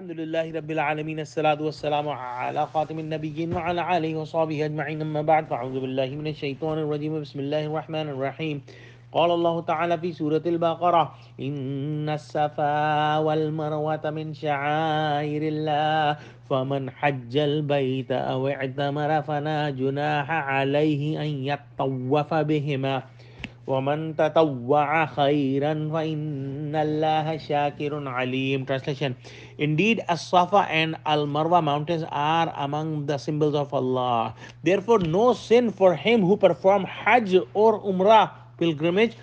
Alhamdulillahi Rabbil Alameen. As-salatu was-salamu ala khatimin nabiyyin wa ala alihi wa sahbihi ajma'in. Amma ba'd. Fa'udhu billahi minash shaitanir rajim. Bismillahir rahmanir rahim. قال الله تعالى في سورة البقرة إن الصفا والمروة من شعائر الله فمن حج البيت أو اعتمر فلا جناح عليه أن يطوف بهما وَمَن تَطَوَّعَ خَيْرًا فَإِنَّ اللَّهَ شَاكِرٌ عَلِيمٌ. Translation: Indeed, As-Safa and Al-Marwa mountains are among the symbols of Allah. Therefore, no sin for him who perform Hajj or Umrah pilgrimage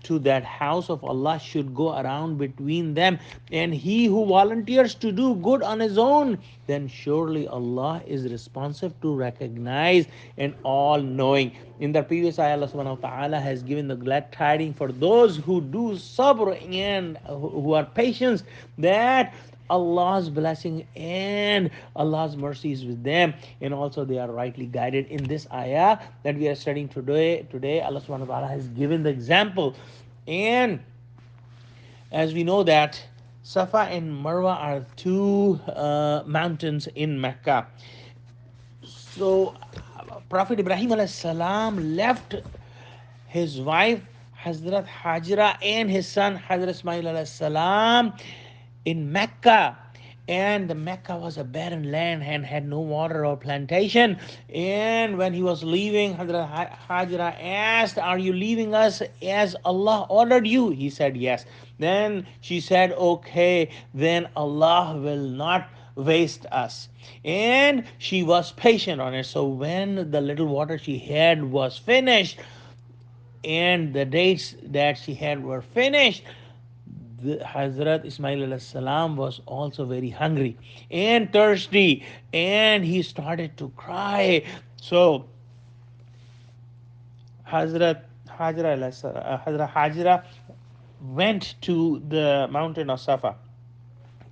to that house of Allah should go around between them, and he who volunteers to do good on his own, then surely Allah is responsive to recognize and all knowing. In the previous ayah, Allah subhanahu wa ta'ala has given the glad tidings for those who do sabr and who are patient, that Allah's blessing and Allah's mercy is with them, and also they are rightly guided. In this ayah that we are studying today Allah subhanahu wa ta'ala has given the example. And as we know that Safa and Marwa are two mountains in Mecca. So Prophet Ibrahim alayhi salam left his wife Hazrat Hajra and his son Hazrat Ismail alayhi salam in Mecca. And the Mecca was a barren land and had no water or plantation. And when he was leaving, Hazrat Hajra asked, "Are you leaving us as Allah ordered you?" He said, "Yes." Then she said, "Okay, then Allah will not waste us." And she was patient on it. So when the little water she had was finished and the dates that she had were finished, the Hazrat Ismail alayhi salam was also very hungry and thirsty, and he started to cry. So Hazrat Hazrat Hajra went to the mountain of Safa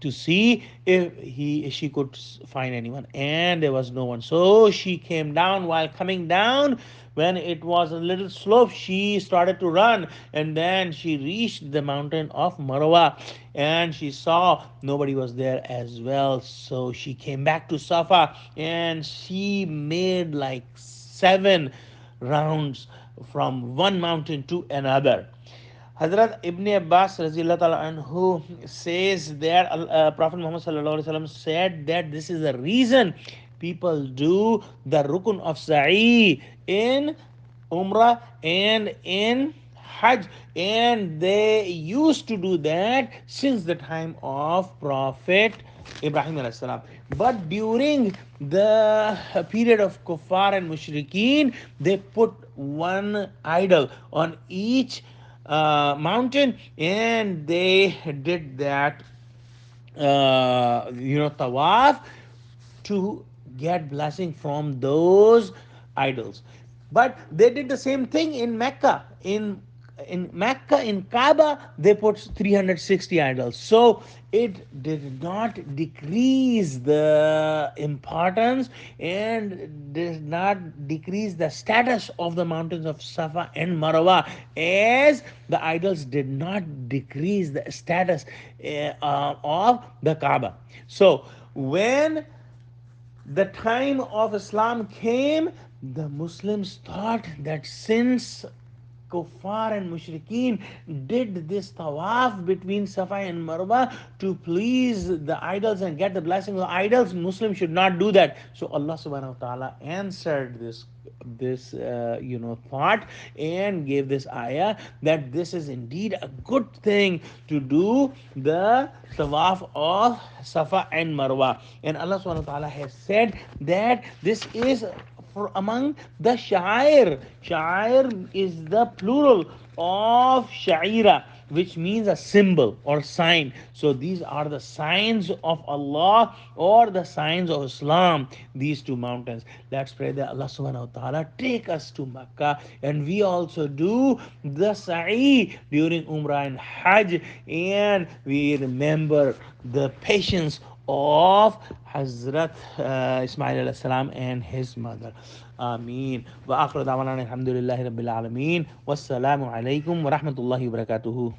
to see if she could find anyone, and there was no one. So she came down. While coming down, when it was a little slope, she started to run, and then she reached the mountain of Marwa, and she saw nobody was there as well. So she came back to Safa, and she made like 7 rounds from one mountain to another. Hazrat Ibn Abbas anhu says that Prophet Muhammad said that this is the reason people do the Rukun of Sa'i in Umrah and in Hajj, and they used to do that since the time of Prophet Ibrahim alayhi salam. But during the period of Kuffar and Mushrikeen, they put one idol on each mountain, and they did that tawaf to get blessing from those idols. But they did the same thing in Mecca. In Mecca, in Kaaba, they put 360 idols. So it did not decrease the importance and did not decrease the status of the mountains of Safa and Marwa, as the idols did not decrease the status of the Kaaba. So when the time of Islam came, the Muslims thought that since Kuffar and Mushrikeen did this tawaf between Safa and Marwa to please the idols and get the blessing of the idols, Muslims should not do that. So Allah subhanahu wa ta'ala answered this thought and gave this ayah that this is indeed a good thing to do the tawaf of Safa and Marwa. And Allah subhanahu wa ta'ala has said that this is for among the sha'air. Sha'air is the plural of sha'ira, which means a symbol or sign. So these are the signs of Allah or the signs of Islam, these two mountains. Let's pray that Allah subhanahu wa ta'ala take us to Makkah, and we also do the sa'i during Umrah and Hajj, and we remember the patience of Hazrat Ismail alayhi salam and his mother. Ameen. Wa akhiru da'wana alhamdulillahi rabbil alameen. Wassalamu alaikum wa rahmatullahi wa barakatuhu.